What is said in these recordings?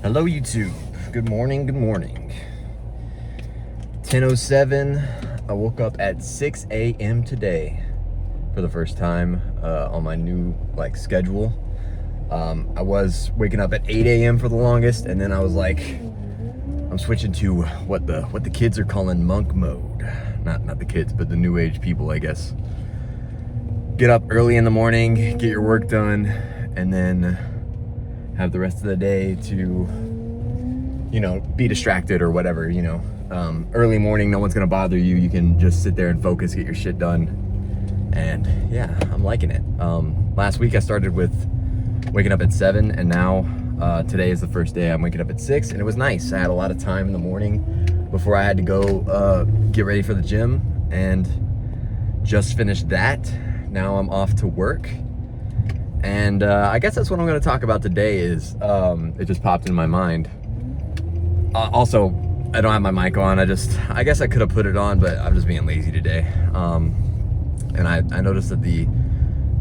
Hello YouTube. Good morning, good morning. 10:07. I woke up at 6 a.m. today for the first time on my new schedule. I was waking up at 8 a.m. for the longest, and then I was like, I'm switching to what the kids are calling monk mode. Not the kids, but the new age people, I guess. Get up early in the morning, get your work done, and then have the rest of the day to, be distracted or whatever, early morning, no one's gonna bother you. You can just sit there and focus, get your shit done. And yeah, I'm liking it. Last week I started with waking up at 7, and now today is the first day I'm waking up at 6, and it was nice. I had a lot of time in the morning before I had to go get ready for the gym, and just finished that. Now I'm off to work. And I guess that's what I'm going to talk about today is, it just popped in my mind. Also, I don't have my mic on. I guess I could have put it on, but I'm just being lazy today. And I noticed that the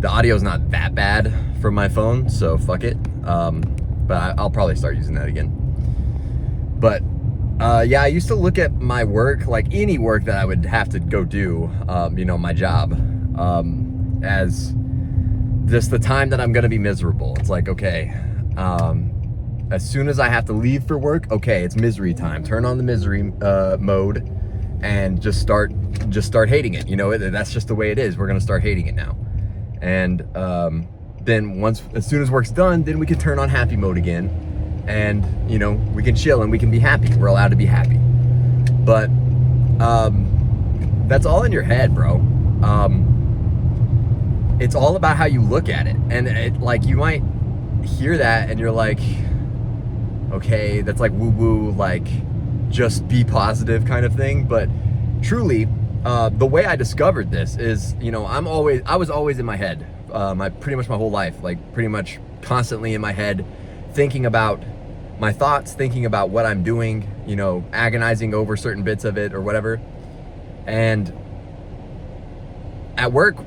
audio is not that bad from my phone, so fuck it. But I'll probably start using that again. But yeah, I used to look at my work, like any work that I would have to go do, my job, as just the time that I'm gonna be miserable. It's like, okay, as soon as I have to leave for work, okay, it's misery time. Turn on the misery mode and just start hating it. That's just the way it is. We're gonna start hating it now. And then as soon as work's done, then we can turn on happy mode again, and we can chill and we can be happy. We're allowed to be happy. But that's all in your head, bro. It's all about how you look at it. And you might hear that and you're like, okay, that's like woo-woo, just be positive kind of thing. But truly, the way I discovered this is, I was always in my head, pretty much my whole life, pretty much constantly in my head, thinking about my thoughts, thinking about what I'm doing, agonizing over certain bits of it or whatever. And at work,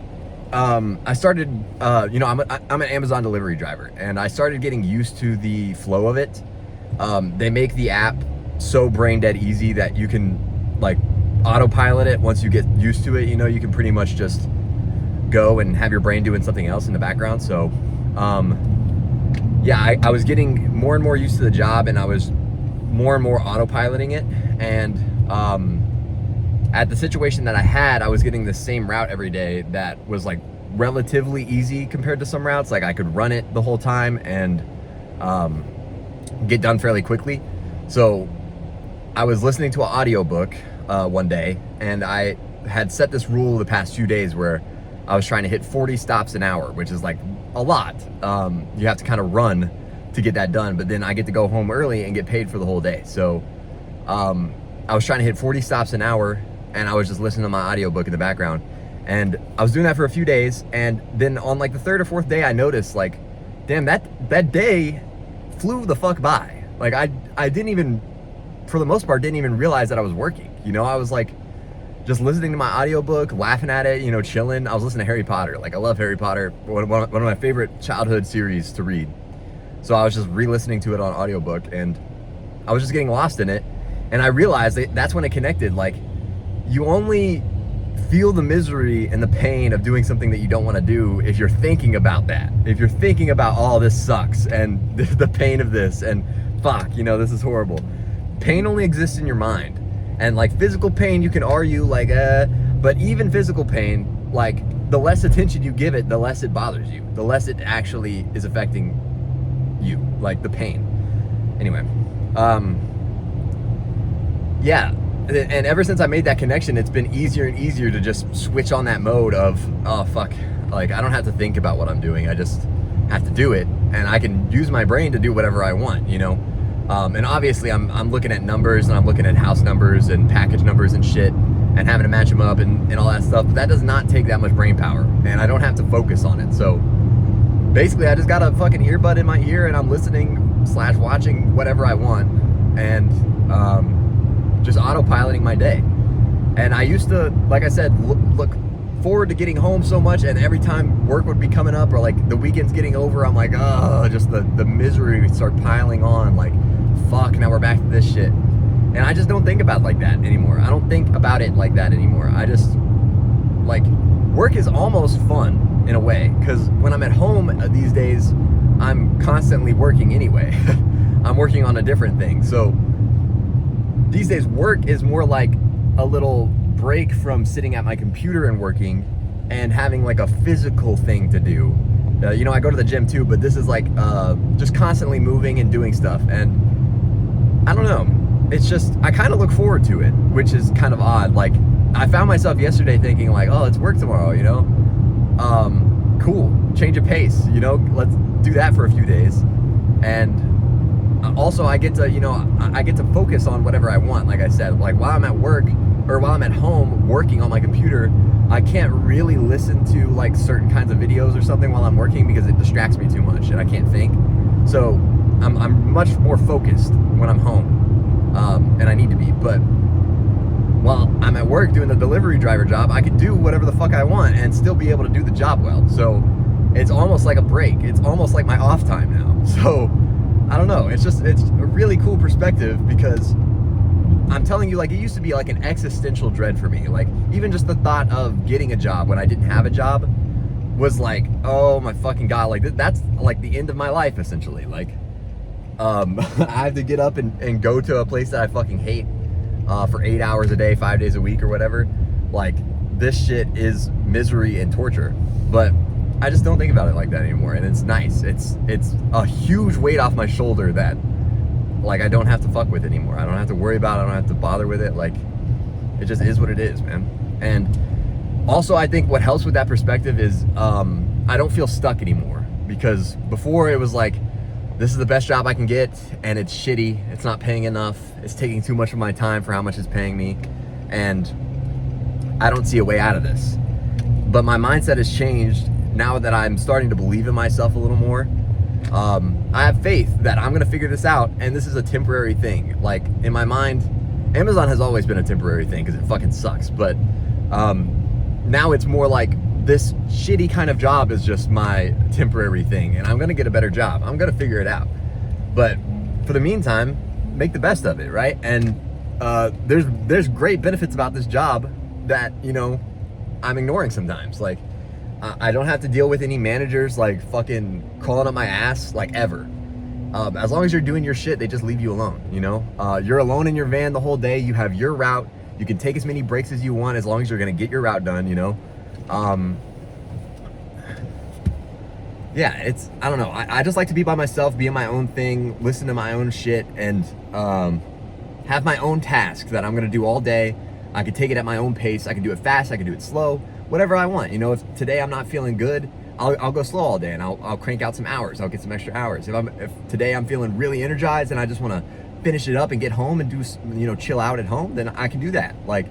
I started, I'm an Amazon delivery driver, and I started getting used to the flow of it. They make the app so brain dead easy that you can autopilot it. Once you get used to it, you can pretty much just go and have your brain doing something else in the background. So, yeah, I was getting more and more used to the job, and I was more and more autopiloting it. And, at the situation that I had, I was getting the same route every day that was relatively easy compared to some routes. I could run it the whole time and get done fairly quickly. So I was listening to an audiobook one day, and I had set this rule the past few days where I was trying to hit 40 stops an hour, which is a lot. You have to kind of run to get that done, but then I get to go home early and get paid for the whole day. So I was trying to hit 40 stops an hour, and I was just listening to my audiobook in the background. And I was doing that for a few days, and then on the third or fourth day, I noticed damn, that day flew the fuck by. I didn't even, for the most part, didn't even realize that I was working. I was just listening to my audiobook, laughing at it, chilling. I was listening to Harry Potter. I love Harry Potter, one of my favorite childhood series to read. So I was just re-listening to it on audiobook, and I was just getting lost in it. And I realized that's when it connected. You only feel the misery and the pain of doing something that you don't want to do if you're thinking about that. If you're thinking about, oh, this sucks, and the pain of this, and fuck, this is horrible. Pain only exists in your mind. And physical pain, you can argue but even physical pain, the less attention you give it, the less it bothers you. The less it actually is affecting you, the pain. Anyway, yeah. And ever since I made that connection, it's been easier and easier to just switch on that mode of, oh, fuck. I don't have to think about what I'm doing. I just have to do it. And I can use my brain to do whatever I want, And obviously, I'm looking at numbers, and I'm looking at house numbers and package numbers and shit, and having to match them up and all that stuff. But that does not take that much brain power, and I don't have to focus on it. So basically, I just got a fucking earbud in my ear, and I'm listening/watching whatever I want. And, just autopiloting my day. And I used to, like I said, look forward to getting home so much, and every time work would be coming up or the weekend's getting over, I'm oh, just the misery would start piling on. fuck, now we're back to this shit. And I just don't think about it like that anymore. I don't think about it like that anymore. I just, like, work is almost fun in a way, because when I'm at home these days, I'm constantly working anyway. I'm working on a different thing. So these days, work is more like a little break from sitting at my computer and working and having like a physical thing to do. You know, I go to the gym too, but this is like just constantly moving and doing stuff. And I don't know, it's just, I kind of look forward to it, which is kind of odd. Like, I found myself yesterday thinking like, oh, it's work tomorrow, you know? Cool, change of pace, you know? Let's do that for a few days. And also I get to, you know, I get to focus on whatever I want. Like I said, like while I'm at work or while I'm at home working on my computer, I can't really listen to like certain kinds of videos or something while I'm working because it distracts me too much and I can't think. So I'm much more focused when I'm home, and I need to be. But while I'm at work doing the delivery driver job, I can do whatever the fuck I want and still be able to do the job well. So it's almost like a break. It's almost like my off time now. So I don't know. It's a really cool perspective, because I'm telling you, like, it used to be like an existential dread for me. Like, even just the thought of getting a job when I didn't have a job was like, oh my fucking God, like that's like the end of my life essentially. Like, I have to get up and go to a place that I fucking hate for 8 hours a day, 5 days a week or whatever. Like, this shit is misery and torture. But I just don't think about it like that anymore, and it's nice. It's a huge weight off my shoulder that, like, I don't have to fuck with anymore. I don't have to worry about it. I don't have to bother with it. Like, it just is what it is, man. And also, I think what helps with that perspective is I don't feel stuck anymore, because before it was like, this is the best job I can get and it's shitty, it's not paying enough, it's taking too much of my time for how much it's paying me, and I don't see a way out of this. But my mindset has changed now that I'm starting to believe in myself a little more. I have faith that I'm gonna figure this out, and this is a temporary thing. Like, in my mind, Amazon has always been a temporary thing because it fucking sucks, but now it's more like this shitty kind of job is just my temporary thing, and I'm gonna get a better job. I'm gonna figure it out. But for the meantime, make the best of it, right? And there's great benefits about this job that, you know, I'm ignoring sometimes. Like, I don't have to deal with any managers like fucking crawling up my ass, like, ever. As long as you're doing your shit, they just leave you alone, you know? You're alone in your van the whole day. You have your route. You can take as many breaks as you want as long as you're gonna get your route done, you know? Yeah, I don't know. I just like to be by myself, be in my own thing, listen to my own shit, and have my own task that I'm gonna do all day. I can take it at my own pace. I can do it fast, I can do it slow, whatever I want. You know, if today I'm not feeling good, I'll go slow all day and I'll crank out some hours. I'll get some extra hours. If today I'm feeling really energized and I just want to finish it up and get home and do, you know, chill out at home, then I can do that. Like,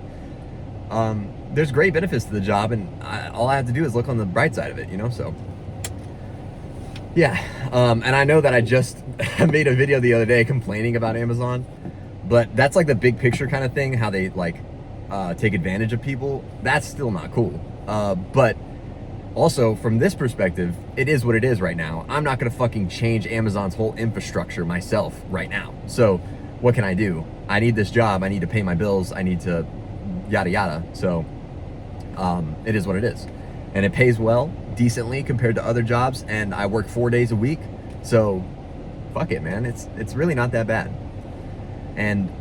there's great benefits to the job, and all I have to do is look on the bright side of it, you know? So yeah. And I know that I just made a video the other day complaining about Amazon, but that's like the big picture kind of thing, how they like take advantage of people. That's still not cool. But also, from this perspective, it is what it is right now. I'm not gonna fucking change Amazon's whole infrastructure myself right now. So what can I do? I need this job, I need to pay my bills, I need to yada yada. So it is what it is. And it pays well, decently compared to other jobs, and I work 4 days a week. So fuck it, man. It's really not that bad. And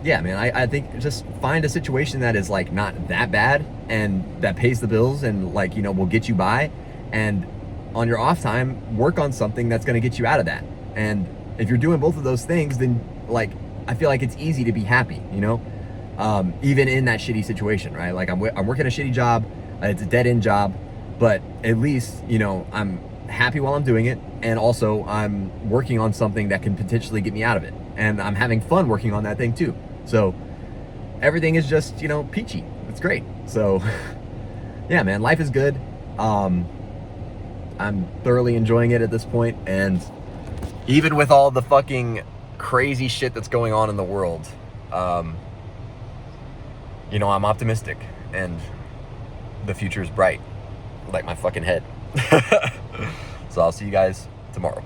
yeah, man, I think just find a situation that is like not that bad and that pays the bills and, like, you know, will get you by, and on your off time work on something that's going to get you out of that. And if you're doing both of those things, then, like, I feel like it's easy to be happy, you know, even in that shitty situation, right? Like, I'm working a shitty job, it's a dead end job, but at least, you know, I'm happy while I'm doing it, and also I'm working on something that can potentially get me out of it, and I'm having fun working on that thing too. So everything is just, you know, peachy. It's great. So yeah, man, life is good. I'm thoroughly enjoying it at this point, and even with all the fucking crazy shit that's going on in the world, you know, I'm optimistic, and the future is bright, like my fucking head. So I'll see you guys tomorrow.